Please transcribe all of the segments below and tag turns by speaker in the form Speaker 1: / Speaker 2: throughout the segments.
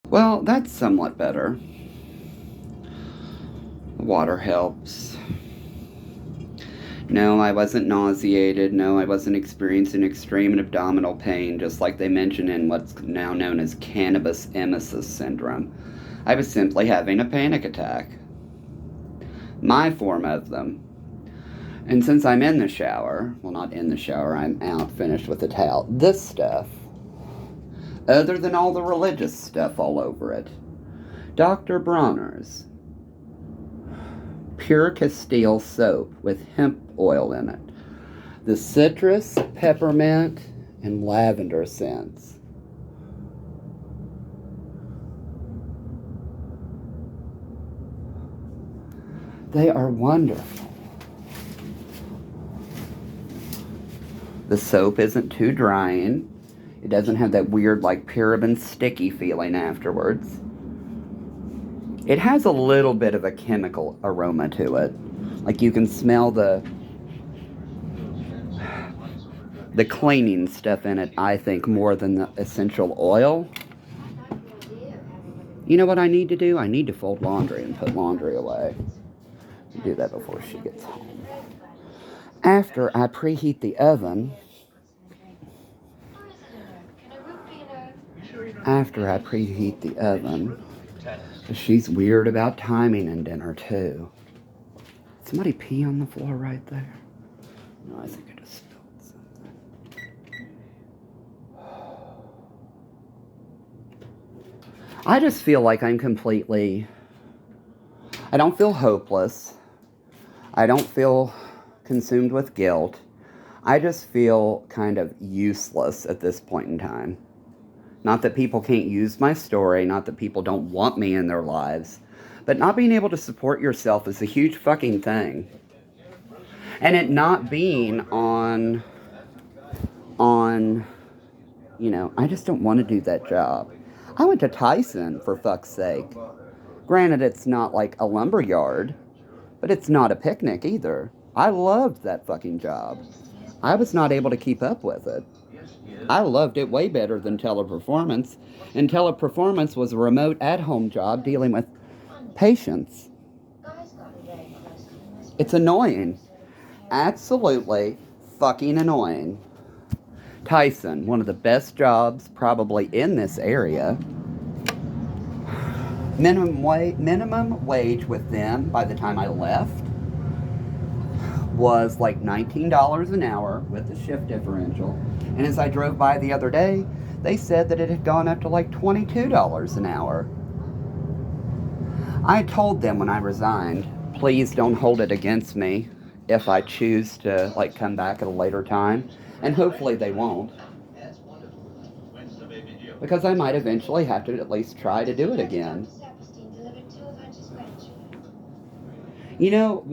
Speaker 1: Well, that's somewhat better. Water helps. No, I wasn't nauseated. No, I wasn't experiencing extreme abdominal pain, just like they mention in what's now known as cannabis emesis syndrome. I was simply having a panic attack. My form of them. And since I'm in the shower, well, not in the shower, I'm out, finished with the towel, this stuff, other than all the religious stuff all over it, Dr. Bronner's Pure Castile soap with hemp oil in it. The citrus, peppermint, and lavender scents. They are wonderful. The soap isn't too drying. It doesn't have that weird, like, paraben sticky feeling afterwards. It has a little bit of a chemical aroma to it. Like, you can smell the cleaning stuff in it, I think, more than the essential oil. You know what I need to do? I need to fold laundry and put laundry away. I'll do that before she gets home. After I preheat the oven, she's weird about timing in dinner too. Somebody pee on the floor right there? No, I think I just spilled something. I just feel like I'm completely... I don't feel hopeless. I don't feel consumed with guilt. I just feel kind of useless at this point in time. Not that people can't use my story, not that people don't want me in their lives, but not being able to support yourself is a huge fucking thing. And it not being on, I just don't want to do that job. I went to Tyson, for fuck's sake. Granted, it's not like a lumber yard, but it's not a picnic either. I loved that fucking job. I was not able to keep up with it. I loved it way better than teleperformance, and teleperformance was a remote at-home job dealing with patients. It's annoying. Absolutely fucking annoying. Tyson, one of the best jobs probably in this area. Minimum wage with them by the time I left was like $19 an hour with the shift differential. And as I drove by the other day, they said that it had gone up to like $22 an hour. I told them when I resigned, please don't hold it against me if I choose to like come back at a later time. And hopefully they won't. Because I might eventually have to at least try to do it again. You know,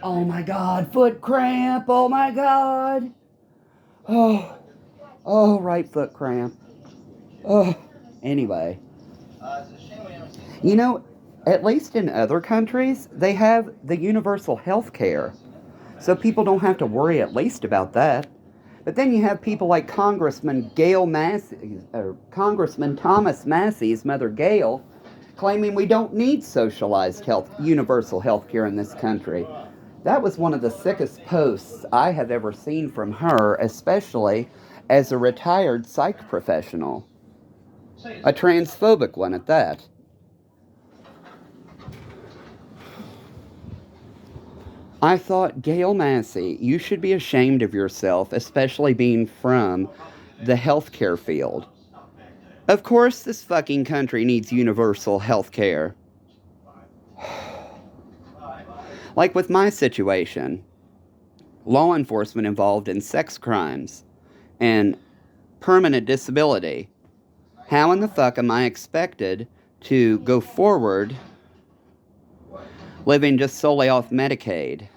Speaker 1: oh my God, foot cramp, oh my God. Right foot cramp. Anyway. You know, at least in other countries, they have the universal health care. So people don't have to worry at least about that. But then you have people like Congressman Thomas Massey's mother Gail, claiming we don't need socialized universal health care in this country. That was one of the sickest posts I have ever seen from her, especially as a retired psych professional. A transphobic one at that. I thought, Gail Massey, you should be ashamed of yourself, especially being from the healthcare field. Of course this fucking country needs universal health care. Like with my situation, law enforcement involved in sex crimes and permanent disability. How in the fuck am I expected to go forward living just solely off Medicaid?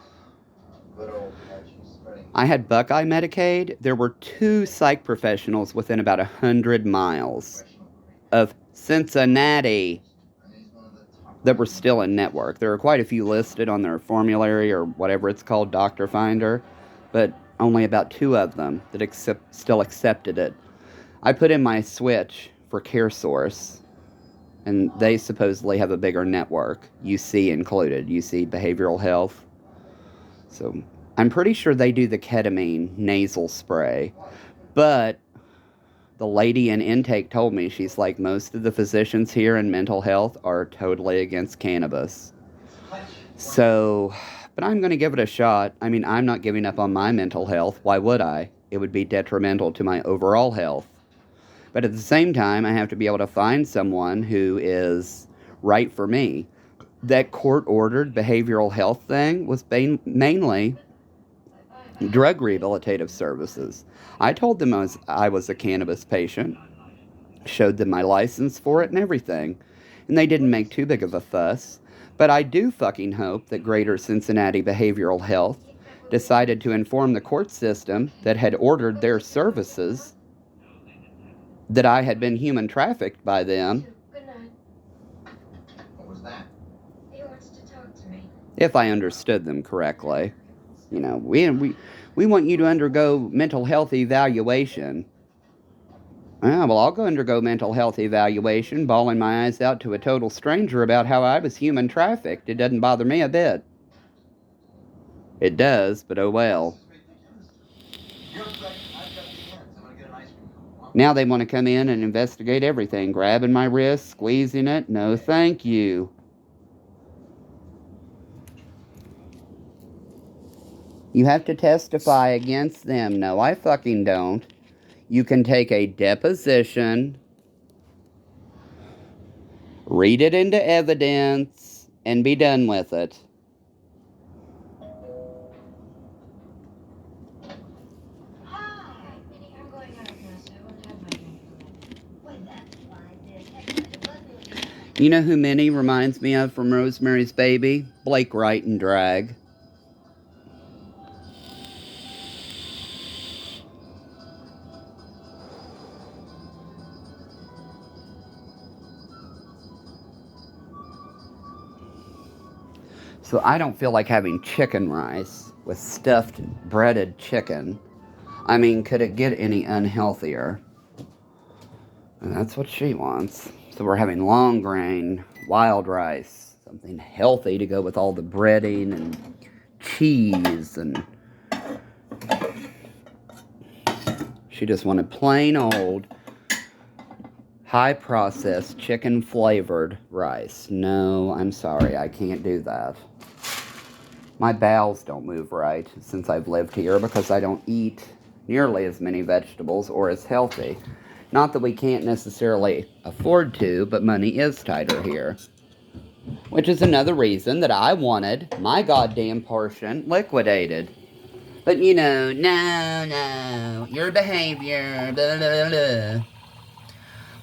Speaker 1: I had Buckeye Medicaid. There were 2 psych professionals within about 100 miles of Cincinnati that were still in network. There are quite a few listed on their formulary or whatever it's called, Doctor Finder, but only about 2 of them that still accepted it. I put in my switch for CareSource. And they supposedly have a bigger network, UC included, UC Behavioral Health. So I'm pretty sure they do the ketamine nasal spray. But the lady in intake told me, she's like, most of the physicians here in mental health are totally against cannabis. So, but I'm going to give it a shot. I mean, I'm not giving up on my mental health. Why would I? It would be detrimental to my overall health. But at the same time, I have to be able to find someone who is right for me. That court-ordered behavioral health thing was mainly drug rehabilitative services. I told them I was a cannabis patient, showed them my license for it and everything, and they didn't make too big of a fuss. But I do fucking hope that Greater Cincinnati Behavioral Health decided to inform the court system that had ordered their services that I had been human trafficked by them.
Speaker 2: Good night. What was that? He wants to talk to me.
Speaker 1: If I understood them correctly. You know, we want you to undergo mental health evaluation. Well, I'll go undergo mental health evaluation, bawling my eyes out to a total stranger about how I was human trafficked. It doesn't bother me a bit. It does, but oh well. Now they want to come in and investigate everything, grabbing my wrist, squeezing it. No, thank you. You have to testify against them. No, I fucking don't. You can take a deposition, read it into evidence, and be done with it.
Speaker 2: Hi. I'm going out now, so I won't have my drink for a minute. Well, that's fine, dear.
Speaker 1: You know who Minnie reminds me of from Rosemary's Baby? Blake Wright in drag. So I don't feel like having chicken rice with stuffed breaded chicken. I mean, could it get any unhealthier? And that's what she wants. So we're having long grain, wild rice, something healthy to go with all the breading and cheese. And she just wanted plain old, high processed, chicken flavored rice. No, I'm sorry, I can't do that. My bowels don't move right since I've lived here because I don't eat nearly as many vegetables or as healthy. Not that we can't necessarily afford to, but money is tighter here. Which is another reason that I wanted my goddamn portion liquidated. But you know, no, your behavior, blah, blah, blah.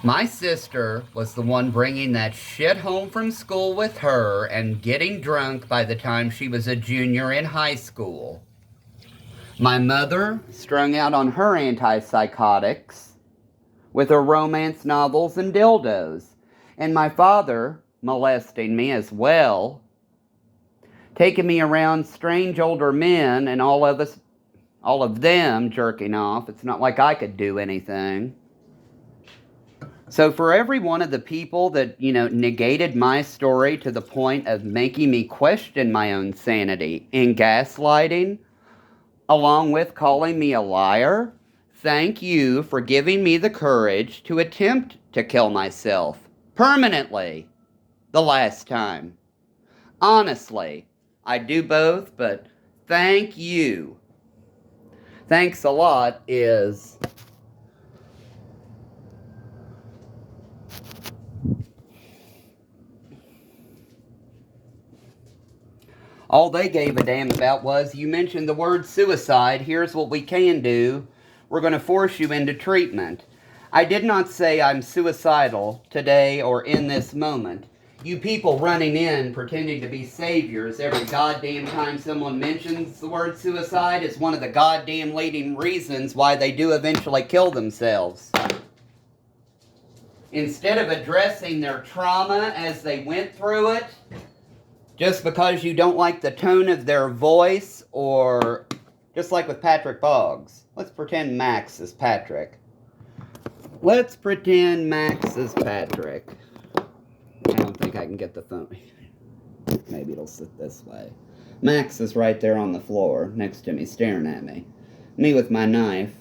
Speaker 1: My sister was the one bringing that shit home from school with her and getting drunk by the time she was a junior in high school. My mother strung out on her antipsychotics with her romance novels and dildos. And my father molesting me as well, taking me around strange older men and all of them jerking off. It's not like I could do anything. So for every one of the people that, negated my story to the point of making me question my own sanity and gaslighting, along with calling me a liar, thank you for giving me the courage to attempt to kill myself permanently the last time. Honestly, I do both, but thank you. Thanks a lot is... all they gave a damn about was, you mentioned the word suicide, here's what we can do. We're going to force you into treatment. I did not say I'm suicidal today or in this moment. You people running in pretending to be saviors every goddamn time someone mentions the word suicide is one of the goddamn leading reasons why they do eventually kill themselves. Instead of addressing their trauma as they went through it, just because you don't like the tone of their voice, or just like with Patrick Boggs. Let's pretend Max is Patrick. Let's pretend Max is Patrick. think I can get the phone. Maybe it'll sit this way. Max is right there on the floor next to me, staring at me. Me with my knife,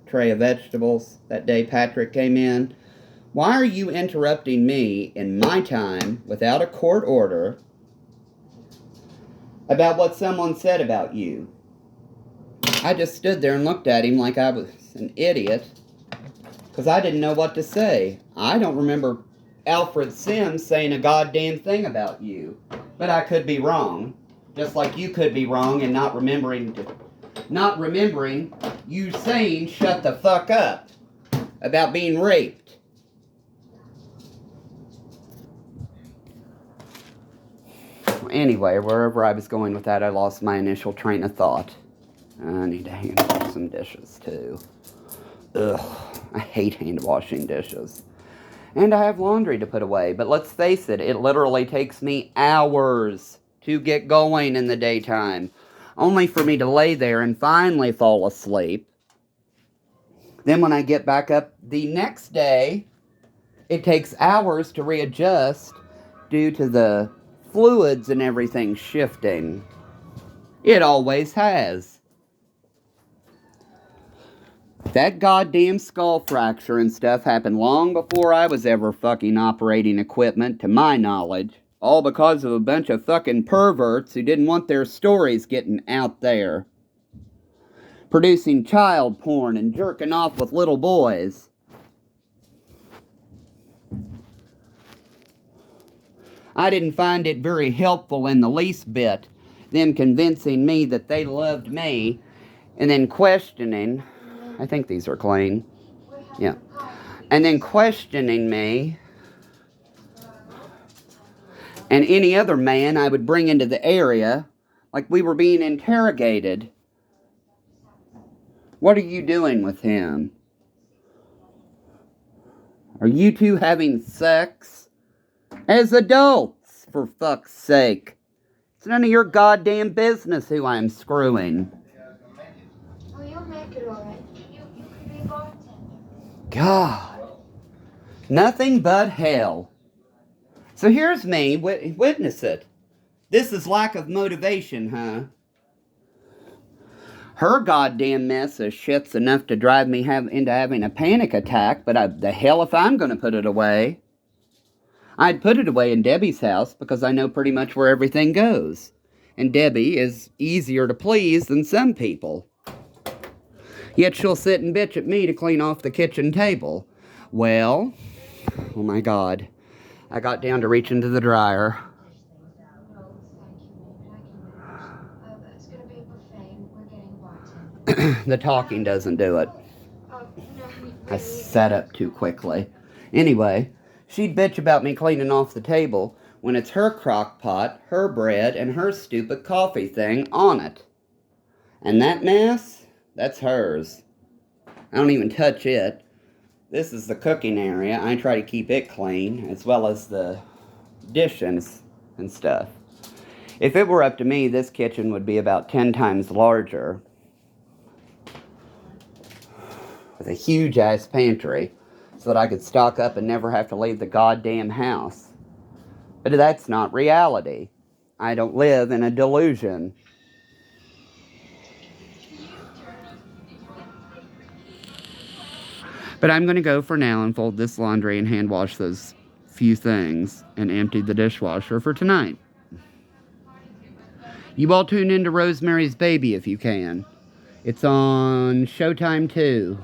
Speaker 1: tray of vegetables. That day Patrick came in. Why are you interrupting me in my time without a court order about what someone said about you? I just stood there and looked at him like I was an idiot because I didn't know what to say. I don't remember Alfred Sims saying a goddamn thing about you, but I could be wrong, just like you could be wrong and not remembering you saying shut the fuck up about being raped. Anyway, wherever I was going with that, I lost my initial train of thought. I need to hand wash some dishes too. Ugh, I hate hand washing dishes. And I have laundry to put away, but let's face it, it literally takes me hours to get going in the daytime, only for me to lay there and finally fall asleep. Then when I get back up the next day, it takes hours to readjust due to the fluids and everything shifting. It always has. That goddamn skull fracture and stuff happened long before I was ever fucking operating equipment, to my knowledge. All because of a bunch of fucking perverts who didn't want their stories getting out there. Producing child porn and jerking off with little boys. I didn't find it very helpful in the least bit, them convincing me that they loved me, and then questioning, I think these are clean, yeah, and then questioning me and any other man I would bring into the area like we were being interrogated. What are you doing with him? Are you two having sex? As adults, for fuck's sake. It's none of your goddamn business who I'm screwing.
Speaker 2: Oh, you'll make it all right. You could be a bartender.
Speaker 1: God. Nothing but hell. So here's me, witness it. This is lack of motivation, huh? Her goddamn mess of shit's enough to drive me into having a panic attack, but the hell if I'm gonna put it away. I'd put it away in Debbie's house because I know pretty much where everything goes. And Debbie is easier to please than some people. Yet she'll sit and bitch at me to clean off the kitchen table. Well, oh my God. I got down to reach into the dryer.
Speaker 2: It's gonna be a buffet and we're getting a bartender.
Speaker 1: The talking doesn't do it.
Speaker 2: Oh, no.
Speaker 1: I sat up too quickly. Anyway, she'd bitch about me cleaning off the table when it's her crock pot, her bread, and her stupid coffee thing on it. And that mess, that's hers. I don't even touch it. This is the cooking area. I try to keep it clean, as well as the dishes and stuff. If it were up to me, this kitchen would be about 10 times larger. With a huge-ass pantry, so that I could stock up and never have to leave the goddamn house. But that's not reality. I don't live in a delusion. But I'm going to go for now and fold this laundry and hand wash those few things and empty the dishwasher for tonight. You all tune into Rosemary's Baby if you can. It's on Showtime too.